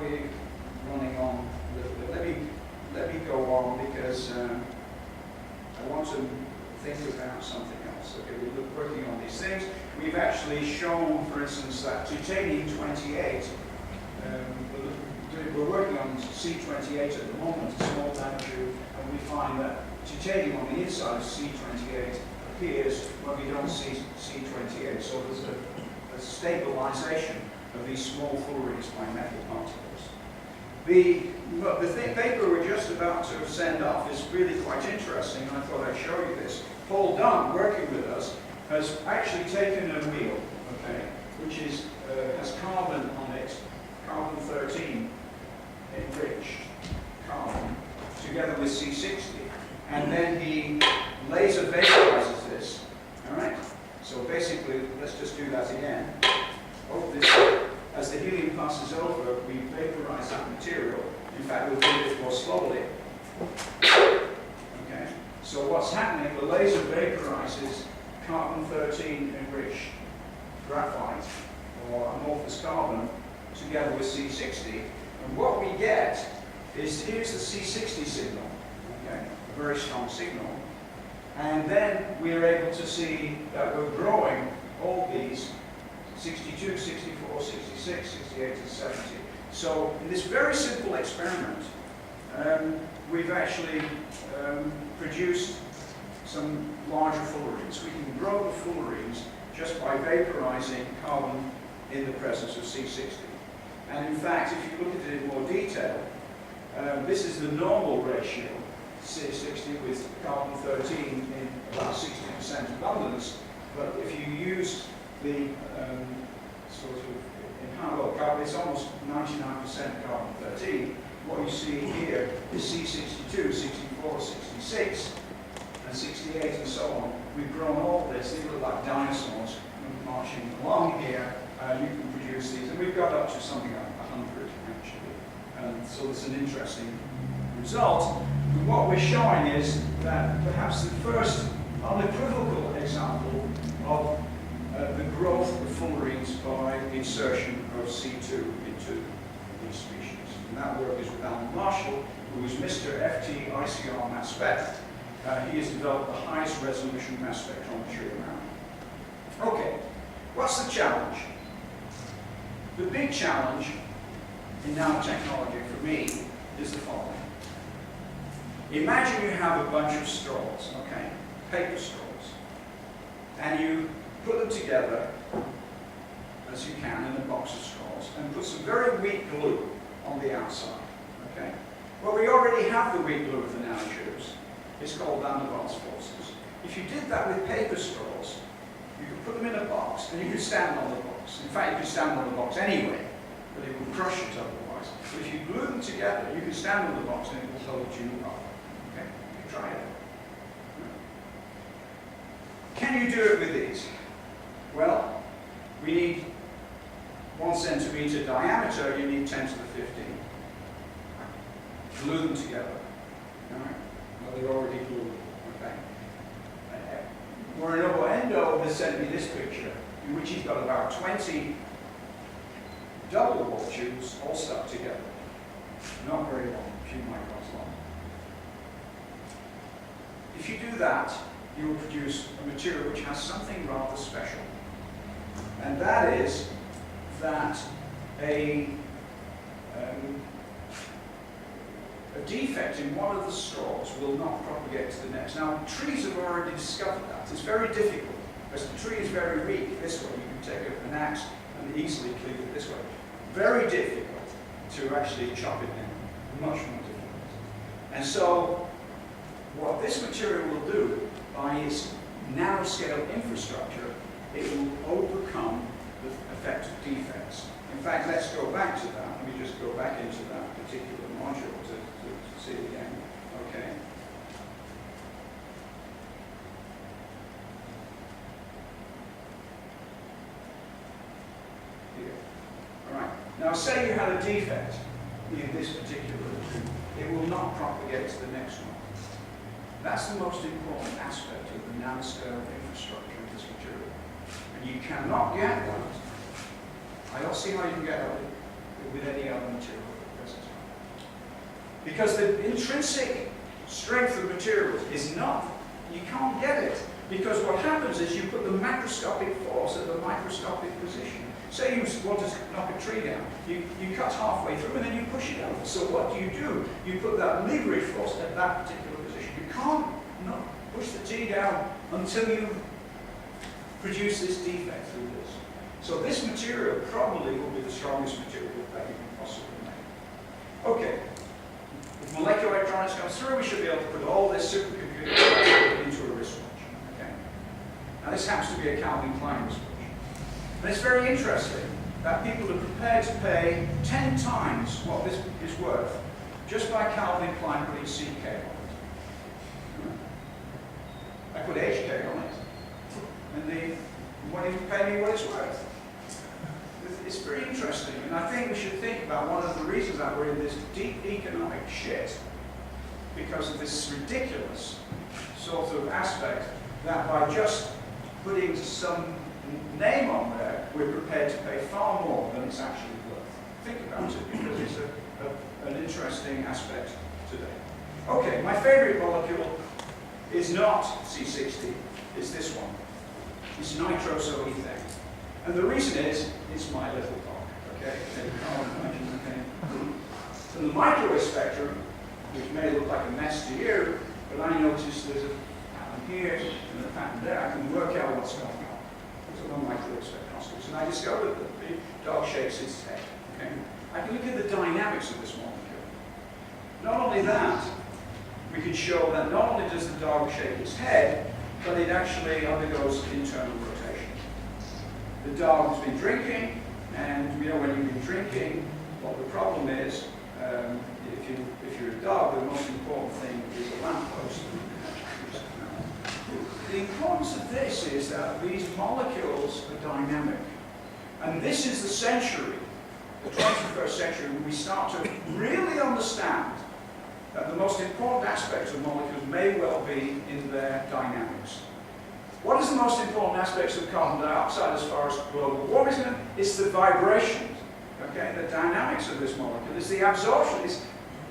already running on a little bit. Let me go on because I want to think about something else. Okay, we're working on these things. We've actually shown, for instance, that titanium-28, we're working on C28 at the moment, a small nanotube, and we find that titanium on the inside of C28 appears when we don't see C28. So there's a stabilization of these small fullerenes by metal particles. The paper we're just about to send off is really quite interesting, and I thought I'd show you this. Paul Dunn, working with us, has actually taken a wheel, okay, which is, has carbon on it, carbon-13 enriched carbon, together with C60, and then he laser vaporizes this, all right? So basically, let's just do that again. Oh, this, as the helium passes over, we vaporize that material. In fact, we'll do it more slowly. Okay. So what's happening, the laser vaporizes carbon-13 enriched graphite, or amorphous carbon, together with C60. And what we get is, here's the C60 signal, okay, a very strong signal. And then we're able to see that we're growing all these 62, 64, 66, 68, and 70. So in this very simple experiment, we've actually produced some larger fullerenes. We can grow the fullerenes just by vaporizing carbon in the presence of C60. And in fact, if you look at it in more detail, this is the normal ratio, C60 with carbon-13 in about 60% abundance. But if you use the sort of well, carbon, it's almost 99% carbon-13. What you see here is C62, 64, 66, and 68, and so on. We've grown all this. These look like dinosaurs marching along here. You can produce these, and we've got up to something like 100 actually. So it's an interesting result. And what we're showing is that perhaps the first unequivocal example of the growth of fullerenes by insertion of C2 into these species. And that work is with Alan Marshall, who is Mr. FT ICR mass spec. He has developed the highest resolution mass spectrometry around. Okay, what's the challenge? The big challenge in nanotechnology for me is the following. Imagine you have a bunch of straws, okay, paper straws, and you put them together as you can in a box of straws and put some very weak glue on the outside, okay? Well, we already have the weak glue of the nanotubes. It's called van der Waals forces. If you did that with paper straws, you could put them in a box and you could stand on the box. In fact, you could stand on the box anyway, but it would crush it otherwise. But if you glue them together, you can stand on the box and it will hold you up. Okay? You can try it. Can you do it with these? Well, we need 1 centimeter diameter, you need 10 to the 15. Glue them together. All right? Well, they're already glued. Okay. Morinobu Endo has sent me this picture, in which he's got about 20 double wall tubes all stuck together. Not very long, a few microns long. If you do that, you will produce a material which has something rather special. And that is that a defect in one of the straws will not propagate to the next. Now, trees have already discovered that. It's very difficult. As the tree is very weak this way, you can take an axe and easily cleave it this way. Very difficult to actually chop it in. Much more difficult. And so, what this material will do, by its nanoscale infrastructure, it will overcome the effect of defects. In fact, let's go back to that. Let me just go back into that particular module to see it again. Okay. Here. All right. Now, say you had a defect in this particular tube. It will not propagate to the next one. That's the most important aspect of the nanoscale infrastructure of this material. And you cannot get that. I don't see how you can get that with with any other material at the present time. Because the intrinsic strength of materials is not, you can't get it. Because what happens is you put the macroscopic force at the microscopic position. Say you want to knock a tree down, you cut halfway through and then you push it over. So what do? You put that leverage force at that particular position. You can't push the tree down until you produce this defect through this. So this material probably will be the strongest material that you can possibly make. Okay, if molecular electronics comes through, we should be able to put all this supercomputer into a wristwatch. Okay? Now this happens to be a Calvin Klein wristwatch. And it's very interesting that people are prepared to pay 10 times what this is worth just by Calvin Klein putting CK on it. I put HK on it, and they want to pay me what it's worth. It's very interesting, and I think we should think about one of the reasons that we're in this deep economic shit, because of this ridiculous sort of aspect that by just putting some name on there, we're prepared to pay far more than it's actually worth. Think about it, because it's an interesting aspect today. Okay, my favorite molecule is not C60, it's this one. It's nitrosoethane. And the reason is, it's my little dog, okay? You can't imagine, okay? From the microwave spectrum, which may look like a mess to you, but I noticed there's a pattern here and a pattern there. I can work out what's going on. Those are my microwave spectroscopes. And I discovered that the dog shakes its head, okay? I can look at the dynamics of this molecule. Not only that, we can show that not only does the dog shake its head, but it actually undergoes internal rotation. The dog has been drinking, and you know when you've been drinking, what the problem is, if you're a dog, the most important thing is a lamppost. The importance of this is that these molecules are dynamic. And this is the century, the 21st century, when we start to really understand that the most important aspects of molecules may well be in their dynamics. What is the most important aspects of carbon dioxide as far as global warming? It's the vibrations, okay? The dynamics of this molecule. It's the absorption. It's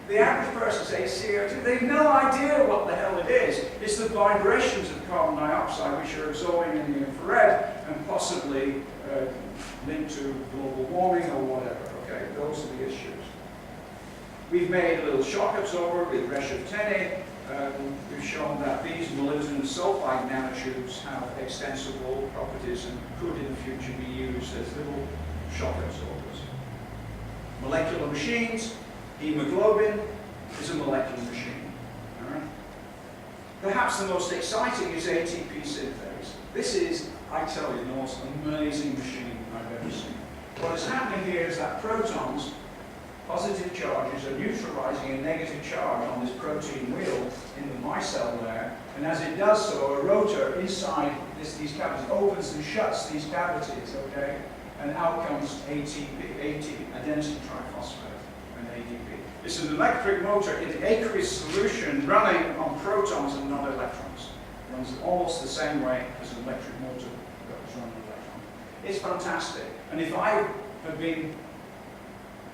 the average person says CO2. They have no idea what the hell it is. It's the vibrations of carbon dioxide which are absorbing in the infrared and possibly linked to global warming or whatever, okay? Those are the issues. We've made a little shock absorber with redshift 10A. We've shown that these molybdenum sulfide nanotubes have extensible properties and could in the future be used as little shock absorbers. Molecular machines, hemoglobin is a molecular machine. All right? Perhaps the most exciting is ATP synthase. This is, I tell you, the most amazing machine I've ever seen. What is happening here is that protons, positive charges, are neutralizing a negative charge on this protein wheel in the micelle there, and as it does so, a rotor inside these cavities opens and shuts these cavities, okay? And out comes ATP, adenosine triphosphate, and ADP. This is an electric motor in aqueous solution running on protons and not electrons. It runs almost the same way as an electric motor that was running on electrons. It's fantastic. And if I had been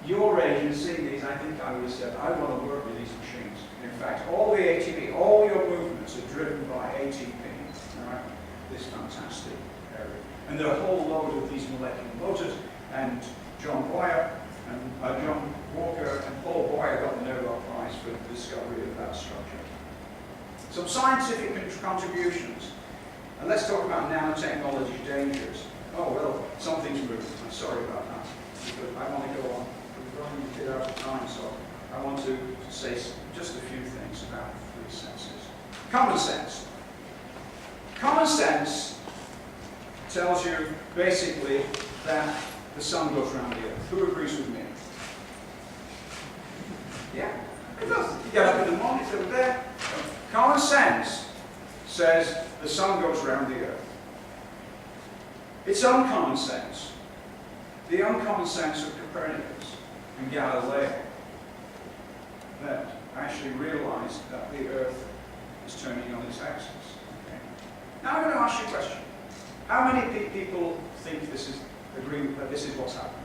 your age and seeing these, I think I would have said, I want to work with these machines. In fact, all the ATP, all your movements are driven by ATP. All right? This fantastic area. And there are a whole load of these molecular motors, and John Walker and Paul Boyer got the Nobel Prize for the discovery of that structure. Some scientific contributions. And let's talk about nanotechnology dangers. Oh, well, something's moved. I'm sorry about that. But I want to go on. We're running a bit out of time, so I want to say just a few things about the three senses. Common sense. Common sense tells you basically that the sun goes around the earth. Who agrees with me? Yeah, it does. You get up in the morning, it's over there. Common sense says the sun goes around the earth. It's uncommon sense. The uncommon sense of Copernicus and Galileo that actually realized that the earth is turning on its axis. Okay. Now I'm going to ask you a question. How many people think this is agree that this is what's happening?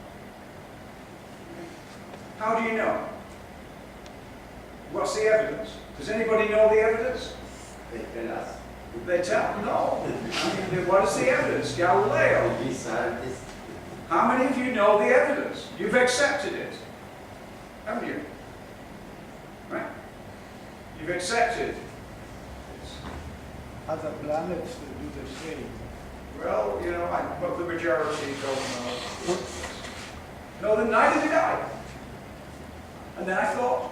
Okay. How do you know? What's the evidence? Does anybody know the evidence? They tell us. They tell? No. I mean, what is the evidence? Galileo. We scientists. How many of you know the evidence? You've accepted it, haven't you? Right? You've accepted. Other planets do the same. Well, you know, but the majority don't know. No, then neither did I. And then I thought,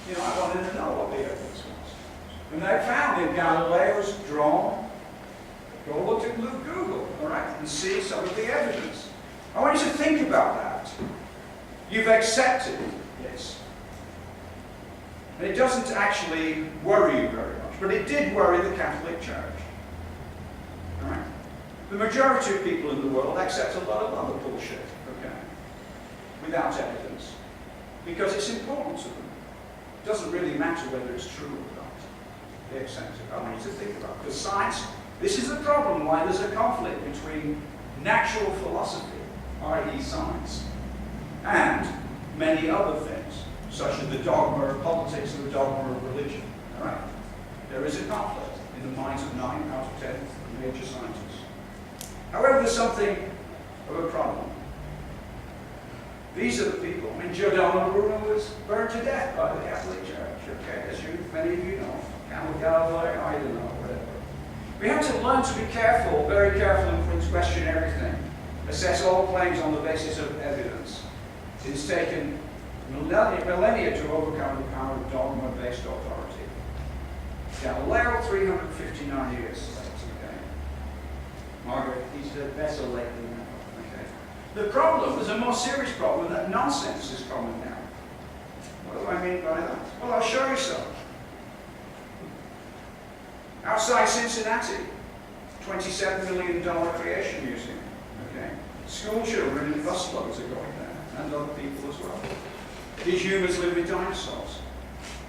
you know, I wanted to know what the evidence was. And I found in Galileo's drawing, go look at Google, all right, and see some of the evidence. I want you to think about that. You've accepted this. And it doesn't actually worry you very much, but it did worry the Catholic Church. All right? The majority of people in the world accept a lot of other bullshit, okay, without evidence, because it's important to them. It doesn't really matter whether it's true or not. They accept it. I want you to think about it. Because science, this is the problem why there's a conflict between natural philosophy, i.e. science, and many other things, such as the dogma of politics and the dogma of religion. All right? There is a conflict in the minds of 9 out of 10 major scientists. However, there's something of a problem. These are the people. I mean, Giordano Bruno was burned to death by the Catholic Church, okay? As many of you know. Galileo, I don't know, whatever. We have to learn to be careful, very careful, and question everything. Assess all claims on the basis of evidence. It's taken millennia to overcome the power of dogma-based authority. Galileo, 359 years late, okay? Margaret, he's better late than never, okay? The problem is a more serious problem, that nonsense is common now. What do I mean by that? Well, I'll show you some. Outside Cincinnati, $27 million creation museum, okay? School children in busloads are going there, and other people as well. These humans live with dinosaurs.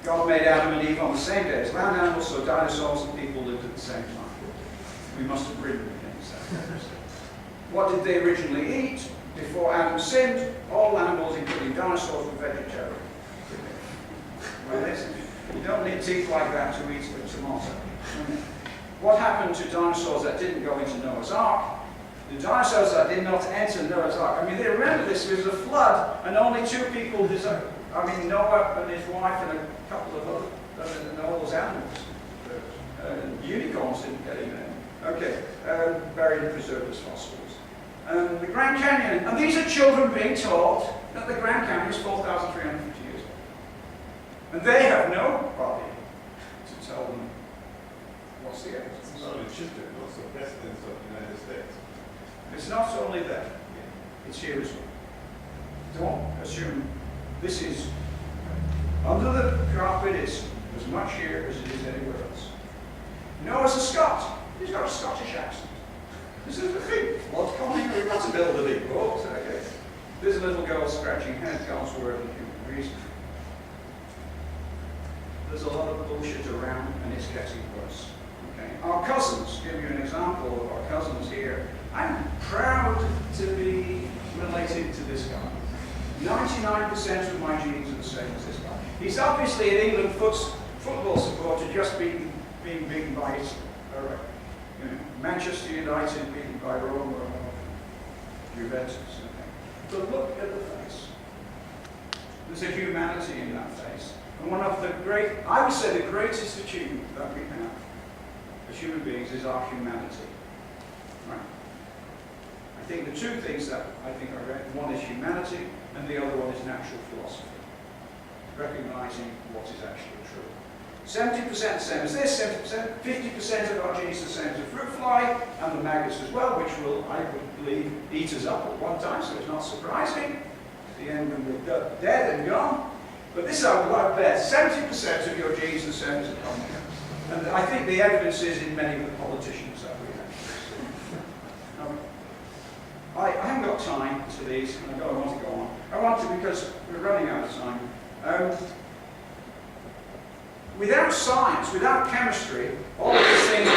God made Adam and Eve on the same day as land animals, so dinosaurs and people lived at the same time. We must have ridden against that. What did they originally eat? Before Adam sinned, all animals, including dinosaurs, were vegetarian. Well, listen, you don't need teeth like that to eat a tomato. What happened to dinosaurs that didn't go into Noah's Ark? The dinosaurs that did not enter Noah's Ark. I mean, they remember this, there was a flood, and only 2 people Noah and his wife and a couple of other, and all those animals. Unicorns didn't get in there. Okay, buried and preserved as fossils. The Grand Canyon, and these are children being taught that the Grand Canyon is 4,350 years old. And they have nobody to tell them what's the evidence. Not only children, also presidents of the United States. It's not only there, it's here as well. Don't assume this is under the carpet. It's as much here as it is anywhere else. Noah's a Scot. He's got a Scottish accent. This is the thing. What's coming? We've got to build a big boat. Okay. There's a little girl scratching head elsewhere than human reason. There's a lot of bullshit around, and it's getting worse. Okay. Our cousins, give you an example of our cousins here. I'm proud to be related to this guy. 99% of my genes are the same as this guy. He's obviously an England football supporter, just being beaten by his, Manchester United beaten by Roma or Juventus. Okay. But look at the face. There's a humanity in that face. And one of the I would say the greatest achievement that we have as human beings is our humanity. Right? I think the 2 things that I think are great, one is humanity, and the other one is natural philosophy. Recognizing what is actually true. 70% the same as this, 70%, 50% of our genes the same as a fruit fly, and the maggots as well, which will, I would believe, eat us up at one time, so it's not surprising. At the end, when we're dead and gone. But this I would bet 70% of your genes are the same as a common. And I think the evidence is in many of the politicians that we have. I haven't got time to these, and I want to go on. I want to because we're running out of time. Without science, without chemistry, all of these things are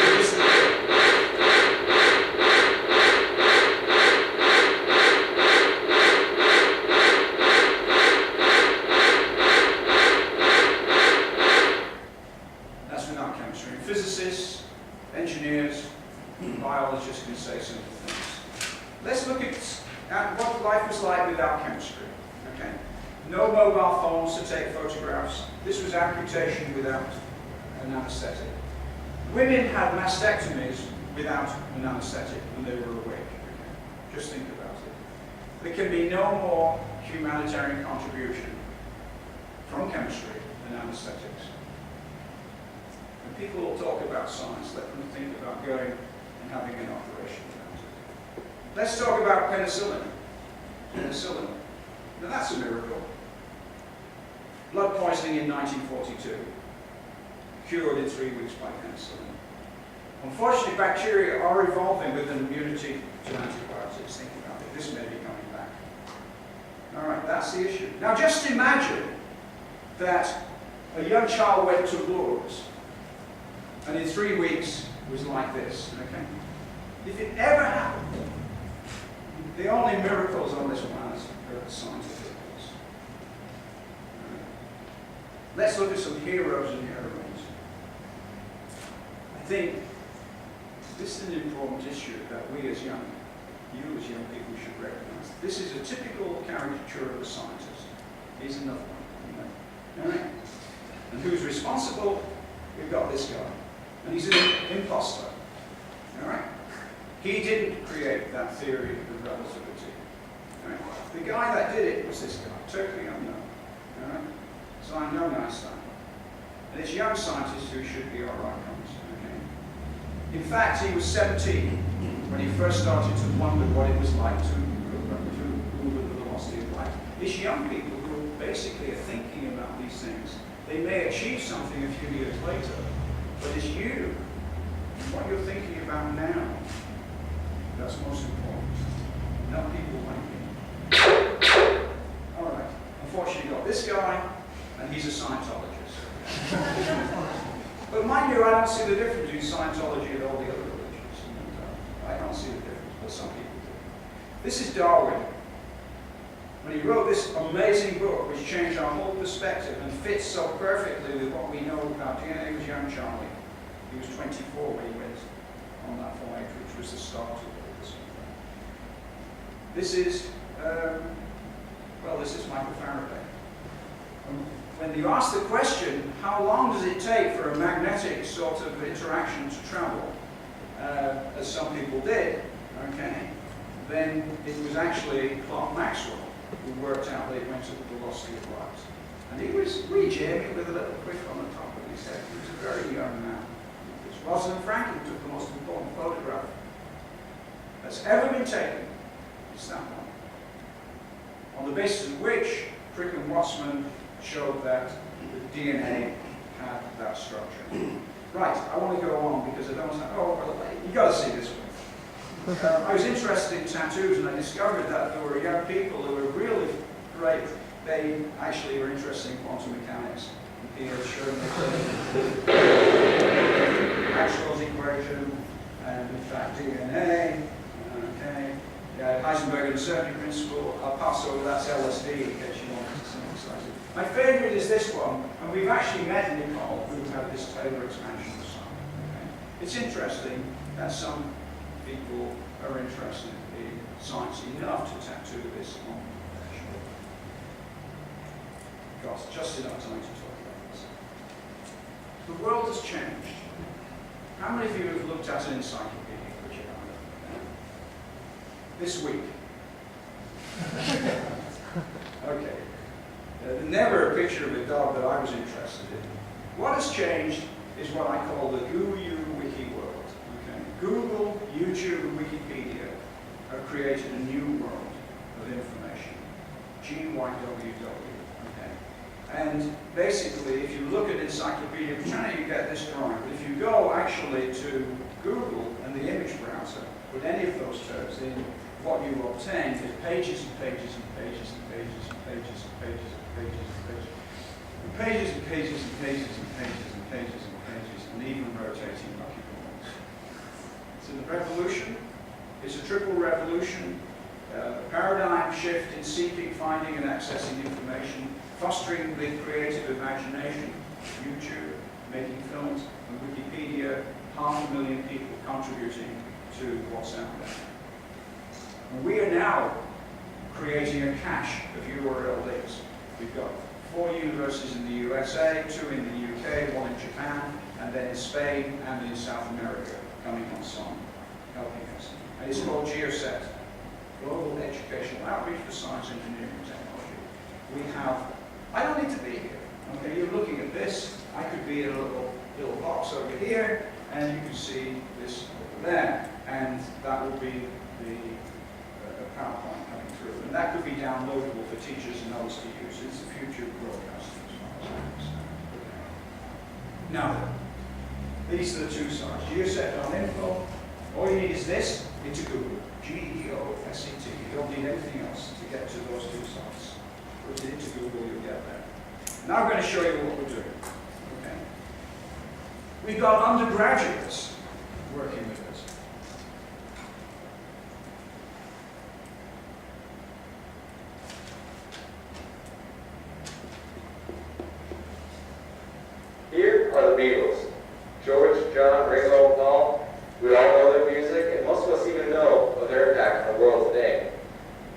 Okay? No mobile phones to take photographs. This was amputation without an anesthetic. Women had mastectomies without an anesthetic when they were awake. Okay? Just think about it. There can be no more humanitarian contribution from chemistry than anesthetics. When people will talk about science, let them think about going and having an operation about it. Let's talk about penicillin. Penicillin. Now that's a miracle. Blood poisoning in 1942. Cured in 3 weeks by penicillin. Unfortunately, bacteria are evolving with an immunity to antibiotics. Think about it. This may be coming back. All right, that's the issue. Now just imagine that a young child went to Lourdes and in 3 weeks was like this, okay? If it ever happened, the only miracles on this planet are scientific ones. Let's look at some heroes and heroines. I think this is an important issue that you as young people should recognize. This is a typical caricature of a scientist. Here's another one. All right? And who's responsible? We've got this guy. And he's an imposter. All right? He didn't create that theory of relativity. All right? The guy that did it was this guy, totally unknown. All right? So I know Einstein. And it's young scientists who should be our icons. Okay? In fact, he was 17 when he first started to wonder what it was like to move at the velocity of light. It's young people who basically are thinking about these things. They may achieve something a few years later, but it's you, what you're thinking about now, that's most important. Not people like you. All right. Unfortunately, you've got this guy, and he's a Scientologist. But mind you, I don't see the difference between Scientology and all the other religions. I don't see the difference, but some people do. This is Darwin. When he wrote this amazing book, which changed our whole perspective and fits so perfectly with what we know about DNA, was young Charlie. He was 24 when he went on that voyage, which was the start of all this. This is, this is Michael Faraday. When you ask the question, how long does it take for a magnetic sort of interaction to travel, as some people did, okay, then it was actually Clerk Maxwell who worked out that it went at the velocity of light. And he was wee Jamie with a little quiff on the top of his head. He was a very young man. Rosalind Franklin took the most important photograph that's ever been taken. It's that one. On the basis of which Crick and Watsman showed that the DNA had that structure. Right, I want to go on because I don't want to, you've got to see this one. I was interested in tattoos and I discovered that there were young people who were really great. They actually were interested in quantum mechanics. He has shown Maxwell's equation and in fact DNA. Okay. Heisenberg uncertainty principle. I'll pass over that's LSD in case you want to see excited. My favorite is this one, and we've actually met Nicole who had this Taylor expansion of some. Okay. It's interesting that some people are interested in science enough to tattoo this on their shoulder. Got just enough time to talk about this. The world has changed. How many of you have looked at an encyclopedia, Richard? This week? Okay. Never a picture of a dog that I was interested in. What has changed is what I call the GUI wiki world. Okay? Google, YouTube, and Wikipedia have created a new world of information. GYWW. Okay? And basically, if you look at Encyclopedia Britannica, you get this drawing. But if you go actually to Google and the image browser, with any of those terms in, what you obtain is pages and pages and pages and pages and pages and pages and pages and pages and pages and pages and pages and pages and pages and pages and even rotating documents. It's a revolution. It's a triple revolution. A paradigm shift in seeking, finding, and accessing information, fostering the creative imagination, YouTube, making films, and Wikipedia, 500,000 people contributing to what's out there. And we are now creating a cache of URL links. We've got 4 universities in the USA, 2 in the UK, 1 in Japan, and then in Spain and in South America coming on some, helping us. And it's called GeoSet, Global Educational Outreach for Science, Engineering, and Technology. We have, I don't need to be here. Okay, you're looking at this. I could be in a little box over here, and you can see this over there, and that will be the PowerPoint coming through. And that could be downloadable for teachers and others to use. It's the future of broadcasting as far as I understand. Okay. Now, these are the 2 sites. Geoset.info. All you need is this into Google. GEOSET. You don't need anything else to get to those 2 sites. Put it into Google, you'll get there. Now I'm going to show you what we're doing. Okay. We've got undergraduates working with us. Here are the Beatles. George, John, Ringo, Paul. We all know their music, and most of us even know of their impact on the world today.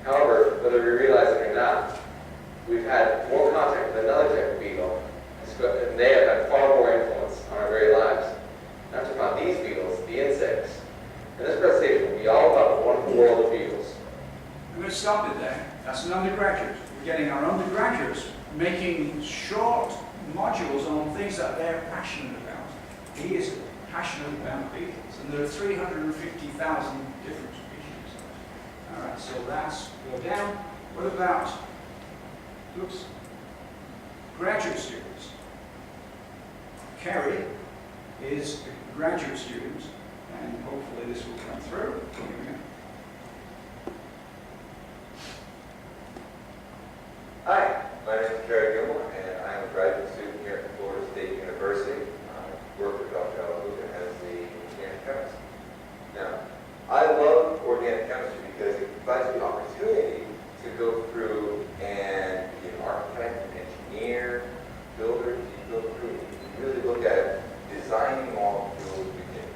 However, whether we realize it or not, we've had more contact with another type of Beatle, and they have had far more influence on our very lives. Not to about these Beatles, the insects. And this presentation will be all about the wonderful world of Beatles. I'm going to stop it there. That's an undergraduate. We're getting our undergraduates making short modules on things that they're passionate about. He is passionate about Beatles, and there are 350,000 different species. All right, so that's go down. What about, oops, graduate students? Kerry is a graduate student, and hopefully this will come through. Here we go. Hi, my name is Kerry Gilmore, and I am a graduate student here at Florida State University. I work with Dr. Alabuka as the organic chemist. Now, I love organic chemistry because it provides the opportunity to go through and be an architect, an engineer, builder, you go through and really look at designing molecules. We can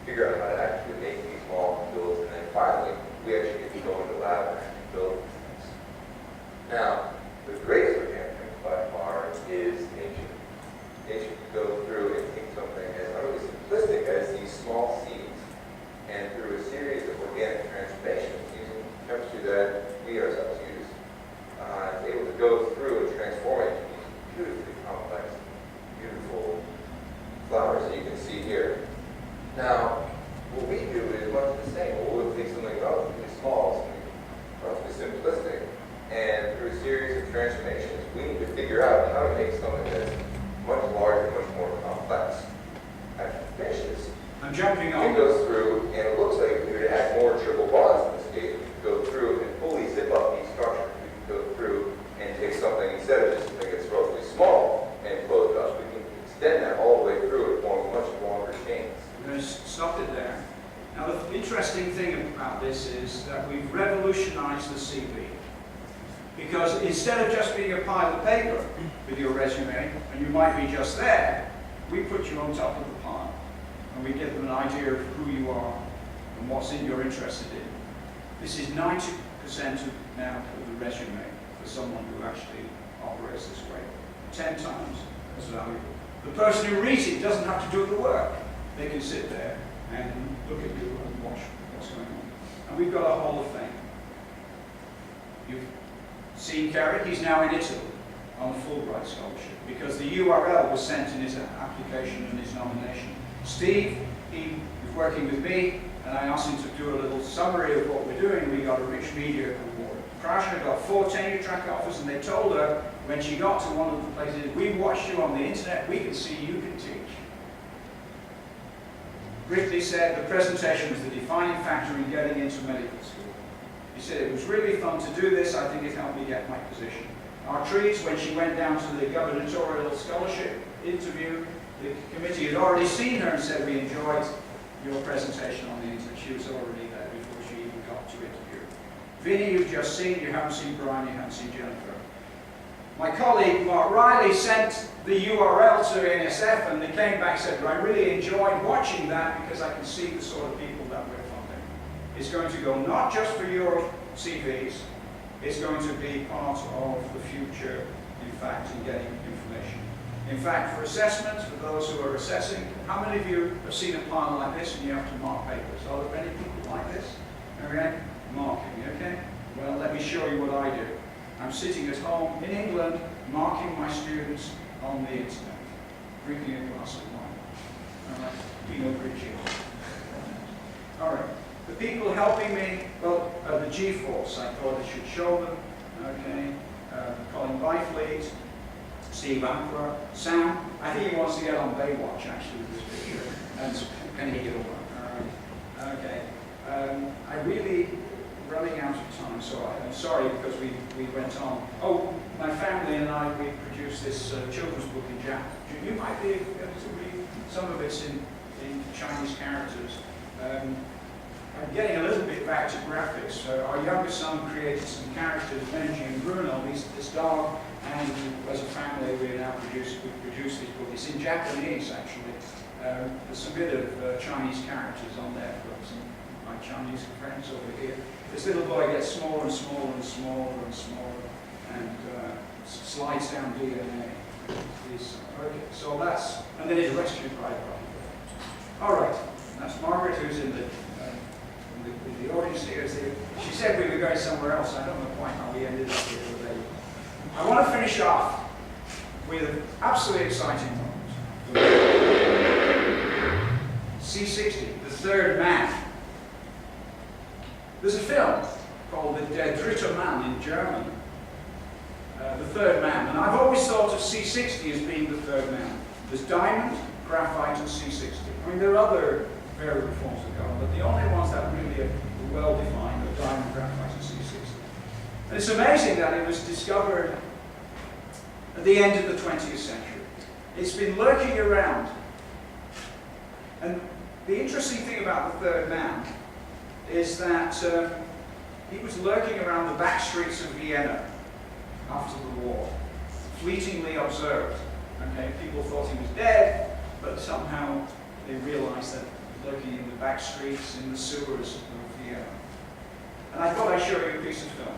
figure out how to actually make these molecules, and then finally, we actually get to go into the lab and actually build things. Now, the greatest organic chemist by far is nature. Nature can go through and take something as utterly simplistic as these small seeds, and through a series of organic transformations using chemistry that we ourselves use, able to go through and transform it into these beautifully complex, beautiful flowers that you can see here. Now, what we do is much the same. We'll take something relatively small, something relatively simplistic, and through a series of transformations, we need to figure out how to make something that's much larger, much more complex. After it finishes, I'm jumping it on. goes through, and it looks like if we were to add more triple bonds in this case, we could go through and fully zip up these structures. We could go through and take something, instead of just something that's relatively small and close it up, we can extend that all the way through and form much longer chains. I'm going to stop it there. Now, the interesting thing about this is that we've revolutionized the CV. Because instead of just being a pile of paper with your resume, and you might be just there, we put you on top of the pile. And we give them an idea of who you are and what's in you're interested in. This is 90% of now of the resume for someone who actually operates this way. 10 times as valuable. The person who reads it doesn't have to do the work. They can sit there and look at you and watch what's going on. And we've got a Hall of Fame. You've seen Kerry, he's now in Italy on a Fulbright scholarship because the URL was sent in his application and his nomination. Steve, he was working with me, and I asked him to do a little summary of what we're doing. We got a Rich Media Award. Prashna got 4 tenure track offers, and they told her when she got to one of the places, we watched you on the internet, we can see you can teach. Ridley said the presentation was the defining factor in getting into medical school. He said it was really fun to do this, I think it helped me get my position. Artrees, when she went down to the gubernatorial scholarship interview, the committee had already seen her and said, we enjoyed your presentation on the internet. She was already there before she even got to interview. Vinny, you've just seen, you haven't seen Brian, you haven't seen Jennifer. My colleague, Mark Riley, sent the URL to NSF and they came back and said, I really enjoyed watching that because I can see the sort of people that we're funding. It's going to go not just for your CVs, is going to be part of the future, in fact, in getting information. In fact, for assessments, for those who are assessing, how many of you have seen a pile like this and you have to mark papers? Are there many people like this? Okay? Marking, okay? Well, let me show you what I do. I'm sitting at home in England, marking my students on the internet, drinking a glass of wine. All right, Pugno preaching. All right, the people helping me, well, the G-Force, I thought I should show them. Okay, Colin Byfleet, Steve Ampler, Sam. I think he wants to get on Baywatch actually with this picture, and Penny Gilbert. All right, okay. I really running out of time, so I'm sorry because we went on. Oh, my family and I, we produced this children's book in Japanese. You might be able to read some of it in Chinese characters. I'm getting a little bit back to graphics. Our younger son created some characters, Benji and Bruno, this dog, and as a family we now produced this book. It's in Japanese actually. There's a bit of Chinese characters on there for some my Chinese friends over here. This little boy gets smaller and smaller and smaller and smaller and slides down DNA. Okay, so that's, and then he's rescued by a All right, that's Margaret who's in the audience here. She said we were going somewhere else. I don't know quite how we ended up here today. I want to finish off with an absolutely exciting moment. C60, the third man. There's a film called Der Dritte Mann in German, the third man, and I've always thought of C60 as being the third man. There's diamond, graphite, and C60. I mean, there are other variable forms of carbon, but the only ones that really are well-defined are diamond, graphite, and C60. And it's amazing that it was discovered at the end of the 20th century. It's been lurking around. And the interesting thing about the third man is that he was lurking around the back streets of Vienna after the war, fleetingly observed. Okay, people thought he was dead, but somehow they realized that lurking in the back streets, in the sewers of Vienna. And I thought I'd show you a piece of film.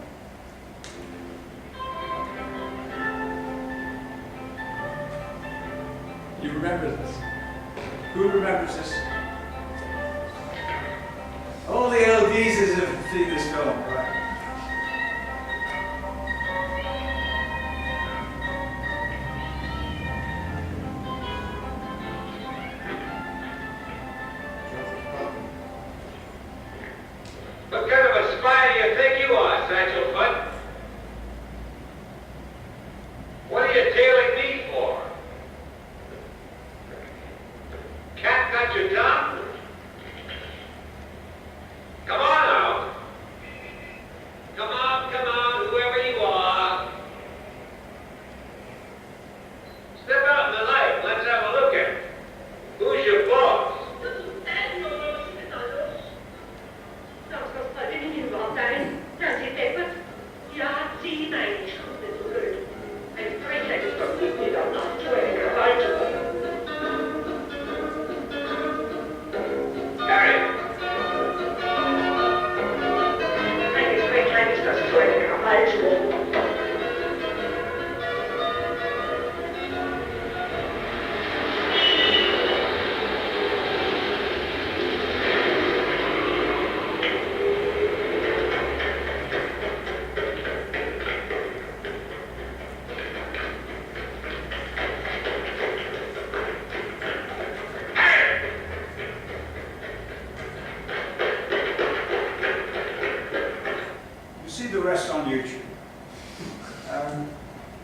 You remember this? Who remembers this? All the old geezers have seen this film, right? What kind of a spy do you think you are, Satchel Foot? What are you tailing me for? Cat got your tongue? Come on out. Come on, whoever you are. Step out in the light. Let's have a look at it. Who's your boss?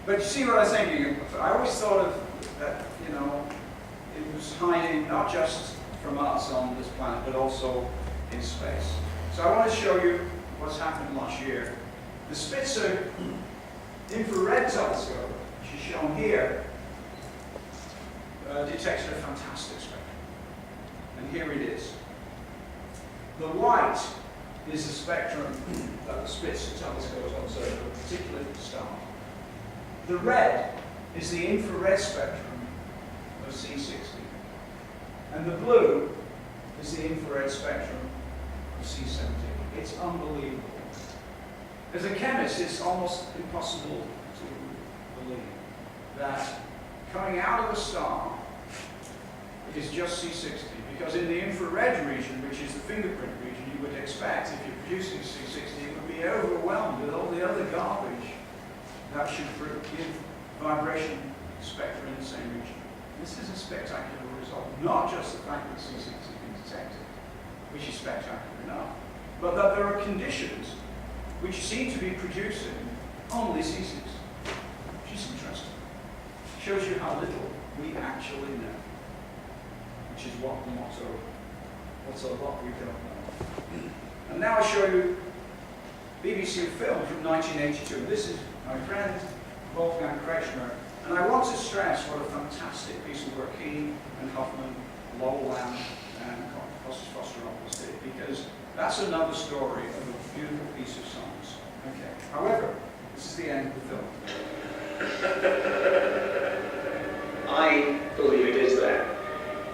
But you see what I'm thinking? I always thought of that, you know, it was hiding not just from us on this planet, but also in space. So I want to show you what's happened last year. The Spitzer infrared telescope, which is shown here, detected a fantastic spectrum. And here it is. The white is the spectrum that the Spitzer telescope observed of a particular star. The red is the infrared spectrum of C60. And the blue is the infrared spectrum of C17. It's unbelievable. As a chemist, it's almost impossible to believe that coming out of a star is just C60, because in the infrared region, which is the fingerprint region, you would expect, if you're producing C60, it would be overwhelmed with all the other garbage that should give vibration spectra in the same region. This is a spectacular result, not just the fact that C60 has been detected, which is spectacular enough, but that there are conditions which seem to be producing only C6, which is interesting. Shows you how little we actually know, which is what the motto, what's a lot we don't know. And now I show you BBC film from 1982. This is my friend Wolfgang Kretschmer, and I want to stress what a fantastic piece of work he and Hoffman, Lowell Lamb, and Foster did, because that's another story of a beautiful piece of science. Okay. However, this is the end of the film. I believe it is there,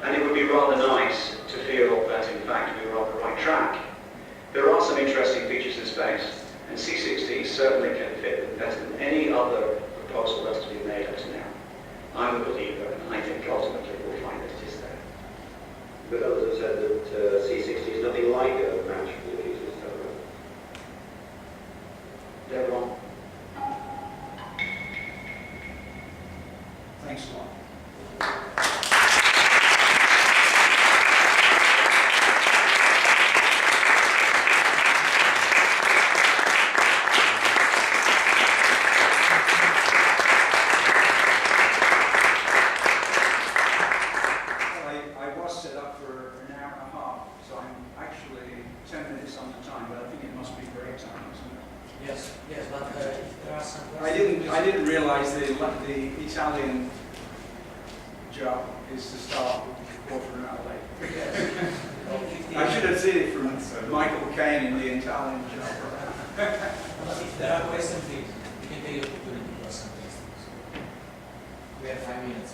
and it would be rather nice to feel that in fact we were on the right track. There are some interesting features in space, and C60 certainly can fit them better than any other proposal that has been made up to now. I'm a believer, and I think ultimately we'll find that it is there. But others have said that C60 is nothing like a match for the future star. They're wrong. Thanks a lot. I was set up for an hour and a half, so I'm actually 10 minutes on the time, but I think it must be break time, isn't it? Yes, yes, but if there are some questions... I didn't realize the Italian job is to start a quarter of an hour late. Yes. I should have seen it from Michael Caine in the Italian job. But if there are questions, please, you can take the opportunity to ask some questions. We have 5 minutes.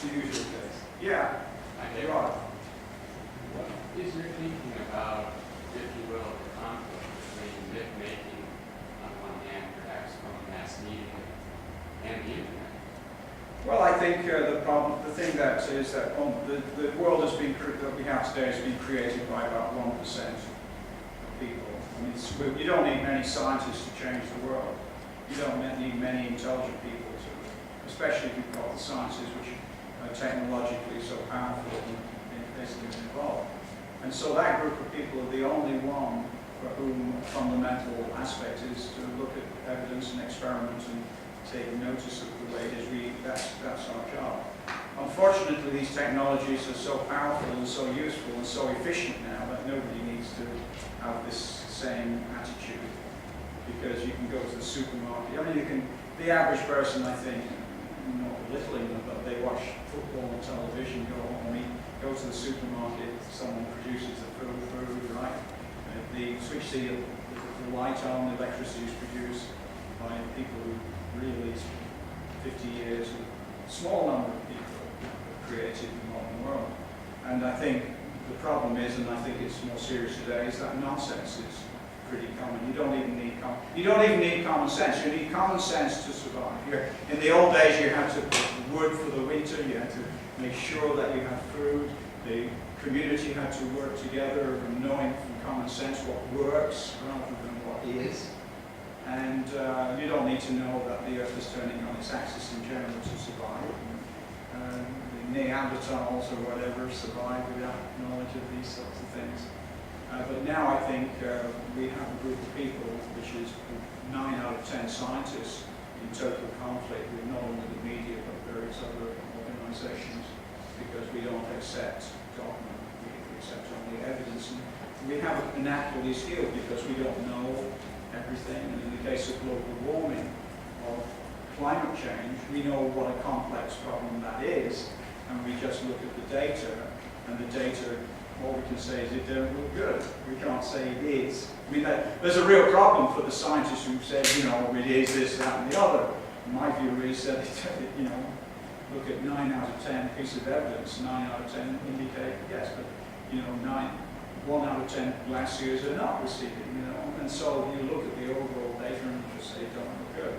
The usual case. Yeah, you are. What is your thinking about, if you will, the conflict between myth-making on one hand, perhaps from a mass media, and the internet? Well, I think the thing that is that the world has been, that we have today has been created by about 1% of people. I mean, you don't need many scientists to change the world. You don't need many intelligent people to, especially if you've got the sciences which are technologically so powerful and basically involved. And so that group of people are the only one for whom a fundamental aspect is to look at evidence and experiment and take notice of the way it is. That's our job. Unfortunately, these technologies are so powerful and so useful and so efficient now that nobody needs to have this same attitude, because you can go to the supermarket. I mean, the average person, I think, not belittling them, but they watch football on television, go home, go to the supermarket, someone produces the food, right? They switch the light on, the electricity is produced by people who really, 50 years, a small number of people have created the modern world. And I think the problem is, and I think it's more serious today, is that nonsense is pretty common. You don't even need common sense. You need common sense to survive. In the old days, you had to put wood for the winter. You had to make sure that you had food. The community had to work together, and knowing from common sense what works rather than what is. And you don't need to know that the Earth is turning on its axis in general to survive. The Neanderthals or whatever survived without knowledge of these sorts of things. But now I think we have a group of people, which is 9 out of 10 scientists, in total conflict with not only the media but various other organizations, because we don't accept dogma, we accept only evidence. And we have a naturally skilled because we don't know everything. And in the case of global warming or climate change, we know what a complex problem that is, and we just look at the data, and the data, all we can say is it don't look good. We can't say it is. I mean, there's a real problem for the scientists who say, you know, it is this, that, and the other. My view is that, look at 9 out of 10 pieces of evidence, 9 out of 10 indicate yes, but 1 out of 10 glaciers are not receding, and so you look at the overall data and just say don't look good.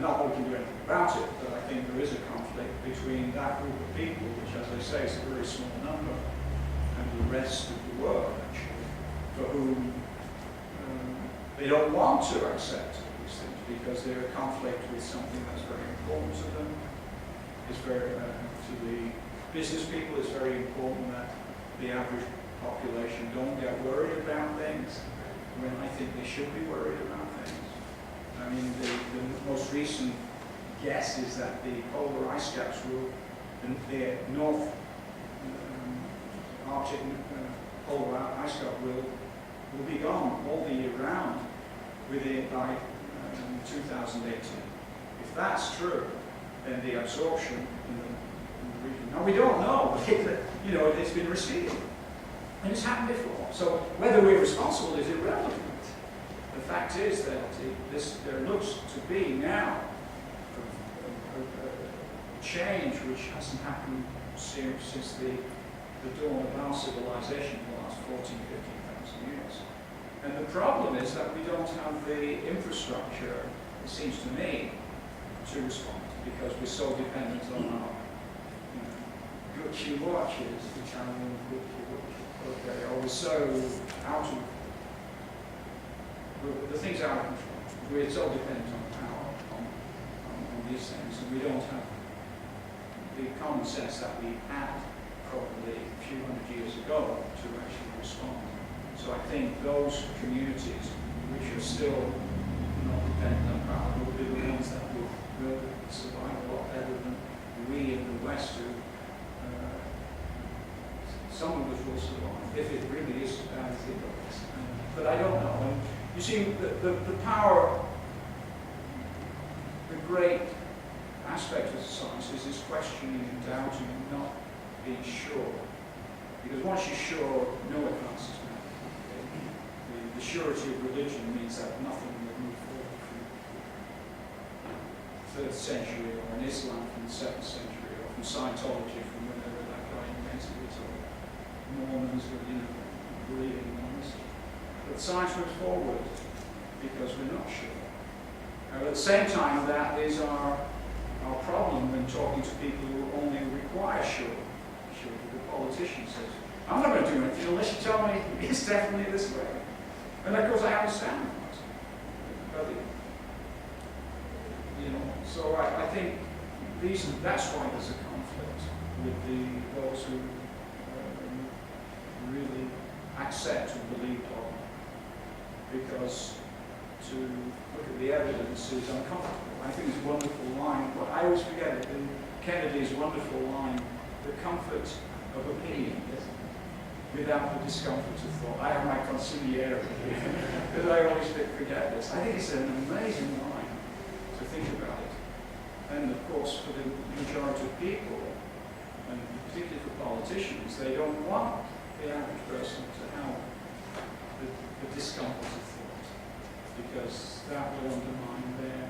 Not that we can do anything about it, but I think there is a conflict between that group of people, which as I say is a very small number, and the rest of the world actually, for whom they don't want to accept these things because they're in conflict with something that's very important to them. It's very, to the business people, it's very important that the average population don't get worried about things when I think they should be worried about things. I mean, the most recent guess is that the polar ice caps will, the North Arctic polar ice cap will be gone all the year round by 2018. If that's true, then the absorption in the region. Now we don't know, but it's been receding. And it's happened before. So whether we're responsible is irrelevant. The fact is that there looks to be now a change which hasn't happened since the dawn of our civilization in the last 14,000, 15,000 years. And the problem is that we don't have the infrastructure, it seems to me, to respond because we're so dependent on our Gucci watches, Italian Gucci watches. Okay, or we're so out of the things are out of control. We're so dependent on power, on these things, and we don't have the common sense that we had probably a few hundred years ago to actually respond. So I think those communities which are still not dependent on power will be the ones that will survive a lot better than we in the West who some of us will survive, if it really is as it looks. But I don't know. And you see, the power, the great aspect of science is this questioning and doubting and not being sure. Because once you're sure, no advances matter. The surety of religion means that nothing will move forward from the 3rd century, or in Islam from the 7th century, or from Scientology from whenever that guy invented it, or Mormons were, believing in Mormons. But science moves forward because we're not sure. At the same time, that is our problem when talking to people who only require sure. The politician says, I'm not going to do anything unless you tell me it's definitely this way. And of course I understand that. But so I think that's why there's a conflict with those who really accept and believe dogma, because to look at the evidence is uncomfortable. I think it's a wonderful line, but I always forget it, in Kennedy's wonderful line, the comfort of opinion, without the discomfort of thought. I have my conciliarity, because I always forget this. I think it's an amazing line to think about it. And of course, for the majority of people, and particularly for politicians, they don't want the average person to have the discomfort of thought, because that will undermine their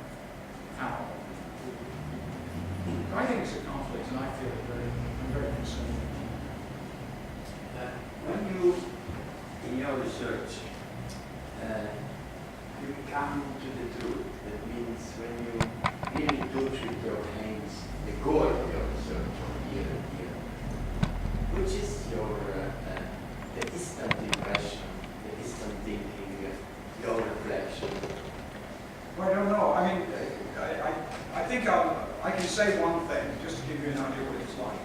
power. I think it's a conflict, and I'm very concerned. When you, in your research, you come to the truth, that means when you really touch with your hands the goal of your research year and year, which is your the instant impression, the instant thinking, your reflection? Well, I don't know. I mean, I think I can say one thing, just to give you an idea what it's like.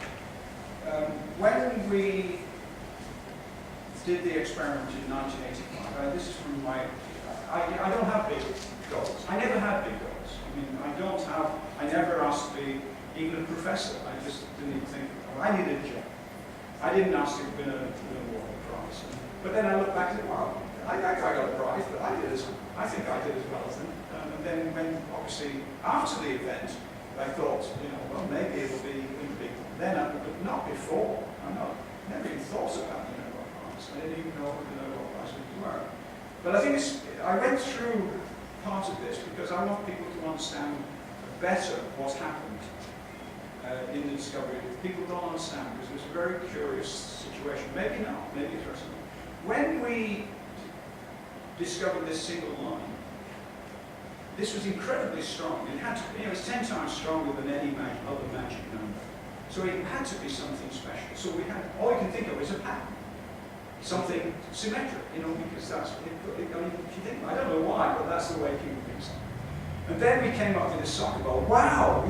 When we did the experiment in 1985, this is from my, I don't have big goals. I never had big goals. I mean, I never asked to be even a professor. I just didn't even think, I needed a job. I didn't ask to win a award prize. But then I look back and well, I got a prize, but I think I did as well as them. And then when, obviously, after the event, I thought, well, maybe it'll be a big one. Then, but not before. Never even thought about the Nobel Prize. I didn't even know what the Nobel Prize would work. But I think I went through part of this because I want people to understand better what's happened. in the discovery. People don't understand because it was a very curious situation. Maybe not, maybe it's right. When we discovered this single line, this was incredibly strong. It had to, it was 10 times stronger than any other magic number. So it had to be something special. So we had, all you can think of is a pattern. Something symmetric, because that's, if you think, I don't know why, but that's the way people think. And then we came up with a soccer ball. Wow,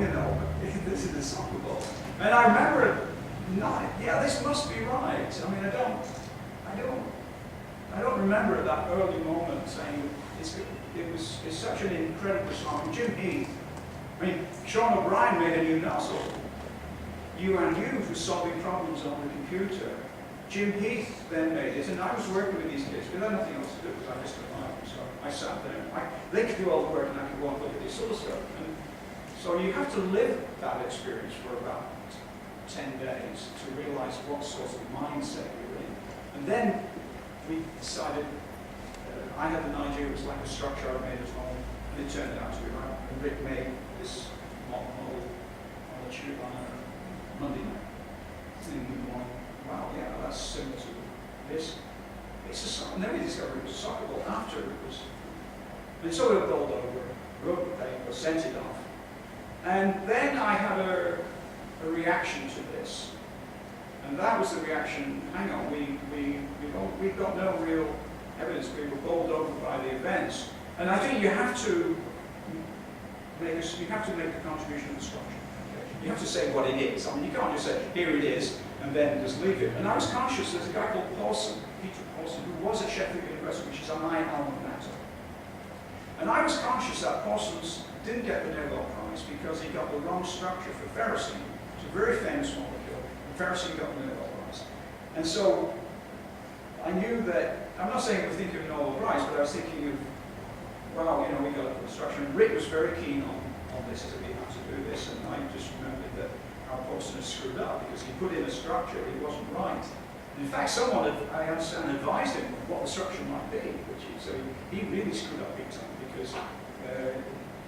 this is a soccer ball. And I remember, this must be right. I mean, I don't remember at that early moment saying it's such an incredible song. Jim Heath, Sean O'Brien made a new nozzle. Yuan Yu was solving problems on the computer. Jim Heath then made it, and I was working with these kids, but I had nothing else to do because I just admired them. So I sat there, they could do all the work and I could go and look at this sort of stuff. And so you have to live that experience for about 10 days to realize what sort of mindset you're in. And then we decided, I had an idea, it was like a structure I made at home, and it turned out to be right. And Rick made this model on a Monday night. In the morning, wow, yeah, that's similar to this. It's a soccer, and then we discovered it was a soccer ball after it was. And so we rolled over, wrote the paper, sent it off. And then I had a reaction to this. And that was the reaction, hang on, we've got no real evidence. We were bowled over by the events. And I think you have to make a contribution to the structure. You have to say what it is. I mean, you can't just say, here it is, and then just leave it. And I was conscious, there's a guy called Paulson, Peter Paulson, who was at Sheffield University, which is my alma mater. And I was conscious that Paulson didn't get the Nobel Prize because he got the wrong structure for ferrocene. It's a very famous molecule, and ferrocene got the Nobel Prize. And so I knew that, I'm not saying we're thinking of a Nobel Prize, but I was thinking of, well, we got the structure. And Rick was very keen on this, to be able to do this, and I just remembered that our Paulson had screwed up because he put in a structure, it wasn't right. And in fact, someone, I understand, advised him what the structure might be, so he really screwed up big time because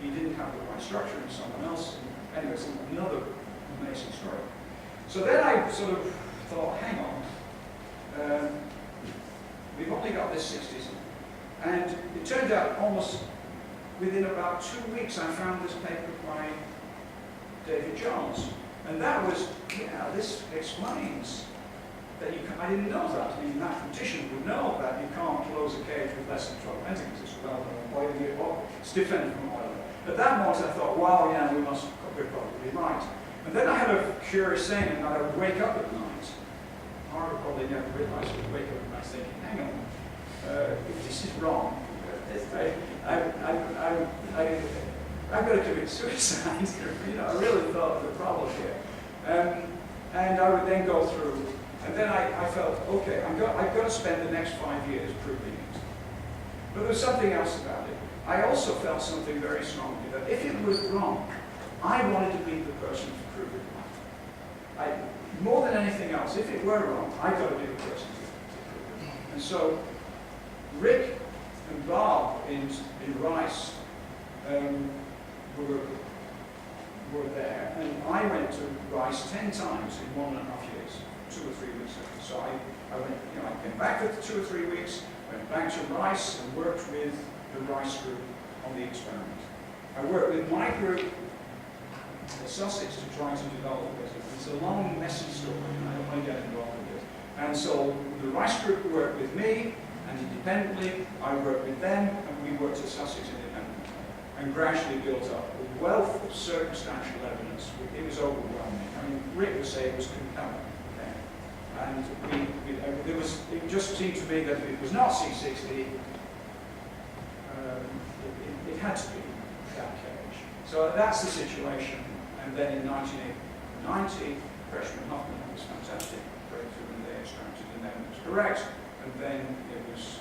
he didn't have the right structure and someone else. Anyway, it's another amazing story. So then I sort of thought, hang on, we've only got this 60s, and it turned out almost within about 2 weeks, I found this paper by David Jones. And that was, this explains that you can, I didn't know that. I mean, a mathematician would know that you can't close a cage with less than 12 penticles. It's different from oil. At that moment, I thought, wow, we're probably right. And then I had a curious thing, and I would wake up at night. Harvard probably never realized I would wake up at night thinking, hang on, if this is wrong, I've got to commit suicide. I really thought of the problem here. And I would then go through, and then I felt, okay, I've got to spend the next 5 years proving it. But there was something else about it. I also felt something very strongly, that if it was wrong, I wanted to be the person to prove it right. More than anything else, if it were wrong, I've got to be the person to prove it. And so, Rick and Bob in Rice were there, and I went to Rice 10 times in 1.5 years, 2 or 3 weeks ago. So I went, I came back for 2 or 3 weeks, went back to Rice and worked with the Rice group on the experiment. I worked with my group at Sussex to try to develop it. It's a long, messy story, and I don't want to get involved with it. And so the Rice group worked with me, and independently, I worked with them, and we worked at Sussex independently, and gradually built up a wealth of circumstantial evidence. It was overwhelming. I mean, Rick would say it was compelling. Okay? And it just seemed to me that if it was not C60, it had to be that cage. So that's the situation. And then in 1990, Freshman Hoffman had this fantastic breakthrough, and they extracted, and then it was correct. And then it was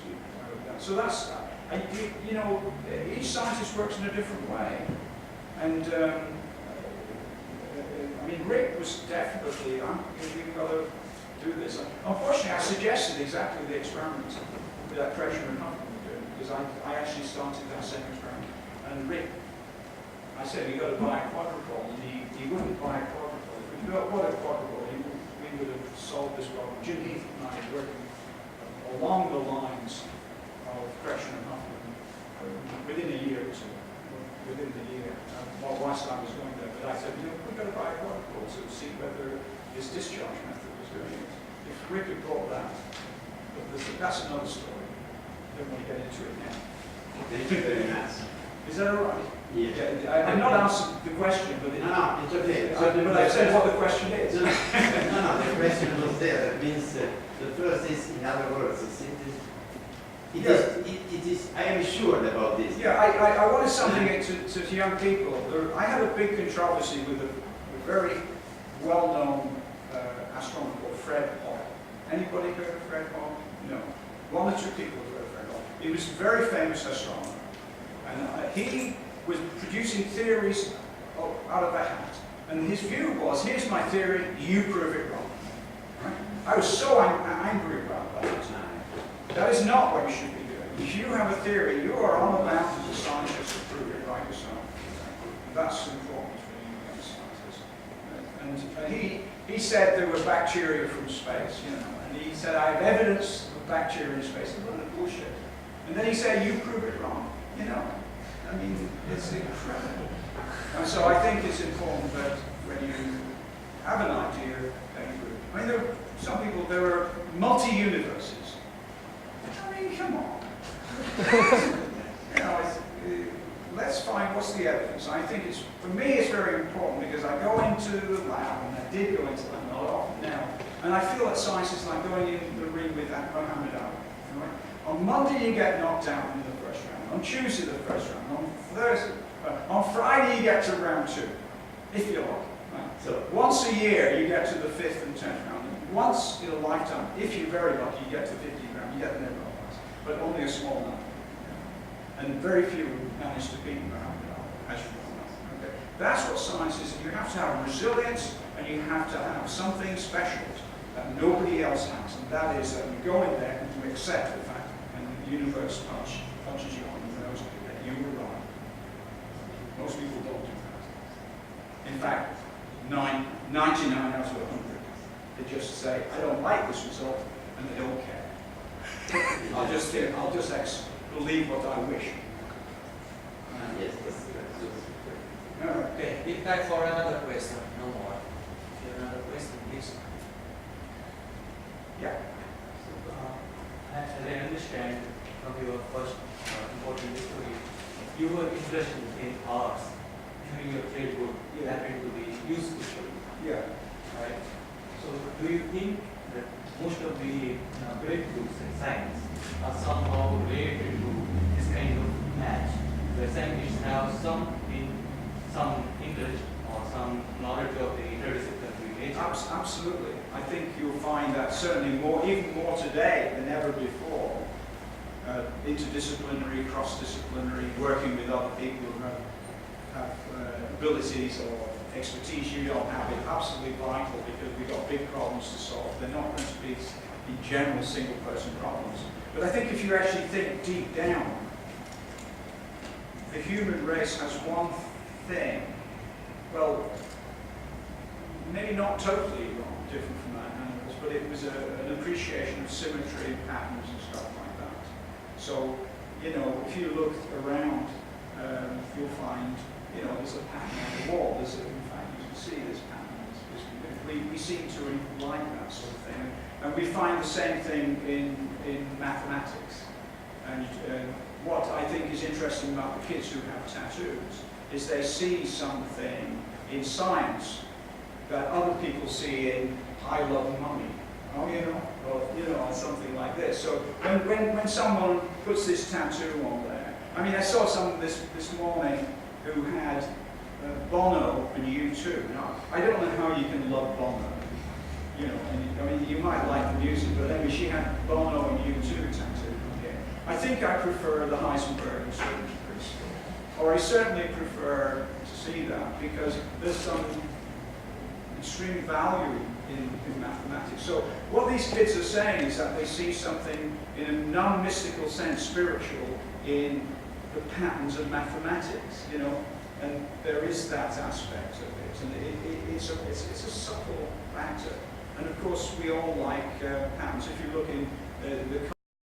done. So that's, each scientist works in a different way. And Rick was definitely, we've got to do this. Unfortunately, I suggested exactly the experiment that Freshman and Hoffman were doing, because I actually started that same experiment. And Rick, I said, you've got to buy a quadrupole, and he wouldn't buy a quadrupole. what a quadruple, we would have solved this problem. Jim Heath and I were working along the lines of Gresham and Huffman within a year or two. Within the year, whilst I was going there, but I said, we've got to buy a protocol to see whether this discharge method was doing it. If Rick had brought that, but that's another story. Don't want to get into it now. Thank you very much. Is that all right? Yeah. I'm not answering the question, but No, it's okay. but I said what the question is. No, the question was there. That means the first is, in other words, it is, I am sure about this. Yeah, I wanted something to young people. I had a big controversy with a very well-known astronomer called Fred Hall. Anybody heard of Fred Hall? No. One or two people have heard of Fred Hall. He was a very famous astronomer. And he was producing theories out of a hat. And his view was, here's my theory, you prove it wrong. Right? I was so angry about that. That is not what you should be doing. If you have a theory, you are on the bound as a scientist to prove it right yourself. That's important for you young scientists. And he said there were bacteria from space, and he said, I have evidence of bacteria in space. I said, well, bullshit. And then he said, you prove it wrong. I mean, it's incredible. And so I think it's important that when you have an idea, that you prove it. I mean, some people, there are multi-universes. I mean, come on. Let's find what's the evidence. I think for me, it's very important because I go into the lab, and I did go into the lab, not often now, and I feel that science is like going in the ring with Muhammad Ali. Right? On Monday, you get knocked out in the first round. On Tuesday, the first round. On Friday, you get to round 2, if you like. Right? So once a year, you get to the 5th and 10th round. Once in a lifetime, if you're very lucky, you get to 15th round. You get the never class, but only a small number. And very few manage to beat Muhammad Ali, as you well know. Okay? That's what science is. You have to have resilience, and you have to have something special that nobody else has, and that is that you go in there and you accept the fact, and the universe punches you on the nose that you were right. Most people don't do that. In fact, 99 out of 100, they just say, I don't like this result, and they don't care. I'll just believe what I wish. Yes, Okay, we have time for another question, no more. If you have another question, please. Yeah. As I understand from your first important story, you were interested in arts during your childhood. You happened to be useful. Yeah. Right? So do you think that most of the breakthroughs in science are somehow related to this kind of match, where scientists have some interest or some knowledge of the interdisciplinary nature? Absolutely. I think you'll find that certainly even more today than ever before. Interdisciplinary, cross-disciplinary, working with other people who have abilities or expertise you don't have is absolutely vital because we've got big problems to solve. They're not going to be, in general, single-person problems. But I think if you actually think deep down, the human race has one thing, well, maybe not totally wrong, different from animals, but it was an appreciation of symmetry, patterns, and stuff like that. So, if you look around, you'll find, there's a pattern on the wall. In fact, you can see this pattern. We seem to like that sort of thing. And we find the same thing in mathematics. And what I think is interesting about the kids who have tattoos is they see something in science that other people see in I love money. Or something like this. So when someone puts this tattoo on there, I mean, I saw someone this morning who had Bono and U2. Now, I don't know how you can love Bono. You might like the music, but anyway, she had Bono and U2 tattooed on here. I think I prefer the Heisenberg and Schrödinger principle, or I certainly prefer to see that because there's some extreme value in mathematics. So what these kids are saying is that they see something in a non-mystical sense, spiritual, in the patterns of mathematics, and there is that aspect of it. it, and it's a subtle factor. And of course, we all like patterns. If you look in the